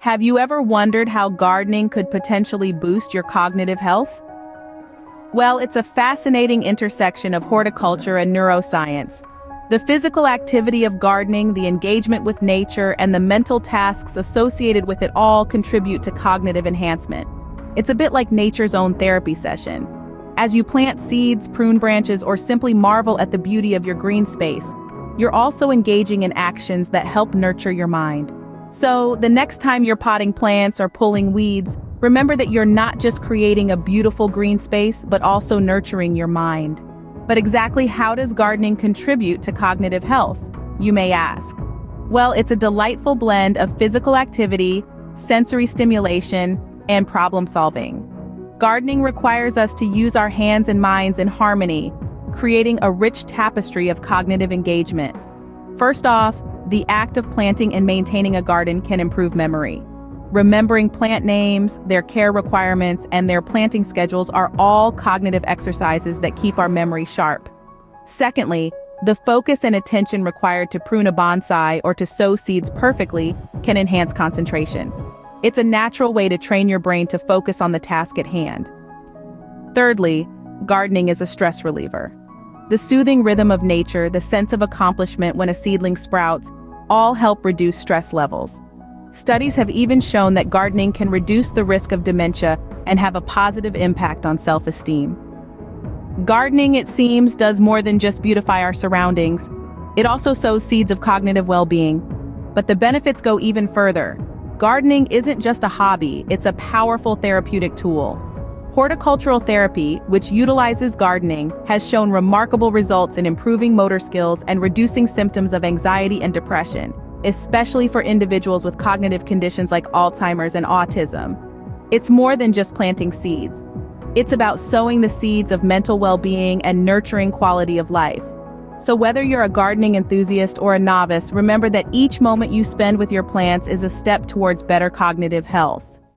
Have you ever wondered how gardening could potentially boost your cognitive health? Well, it's a fascinating intersection of horticulture and neuroscience. The physical activity of gardening, the engagement with nature, and the mental tasks associated with it all contribute to cognitive enhancement. It's a bit like nature's own therapy session. As you plant seeds, prune branches, or simply marvel at the beauty of your green space, you're also engaging in actions that help nurture your mind. So, the next time you're potting plants or pulling weeds, remember that you're not just creating a beautiful green space, but also nurturing your mind. But exactly how does gardening contribute to cognitive health, you may ask? Well, it's a delightful blend of physical activity, sensory stimulation, and problem solving. Gardening requires us to use our hands and minds in harmony, creating a rich tapestry of cognitive engagement. First off, the act of planting and maintaining a garden can improve memory. Remembering plant names, their care requirements, and their planting schedules are all cognitive exercises that keep our memory sharp. Secondly, the focus and attention required to prune a bonsai or to sow seeds perfectly can enhance concentration. It's a natural way to train your brain to focus on the task at hand. Thirdly, gardening is a stress reliever. The soothing rhythm of nature, the sense of accomplishment when a seedling sprouts, all help reduce stress levels. Studies have even shown that gardening can reduce the risk of dementia and have a positive impact on self-esteem. Gardening, it seems, does more than just beautify our surroundings. It also sows seeds of cognitive well-being. But the benefits go even further. Gardening isn't just a hobby, it's a powerful therapeutic tool. Horticultural therapy, which utilizes gardening, has shown remarkable results in improving motor skills and reducing symptoms of anxiety and depression, especially for individuals with cognitive conditions like Alzheimer's and autism. It's more than just planting seeds. It's about sowing the seeds of mental well-being and nurturing quality of life. So whether you're a gardening enthusiast or a novice, remember that each moment you spend with your plants is a step towards better cognitive health.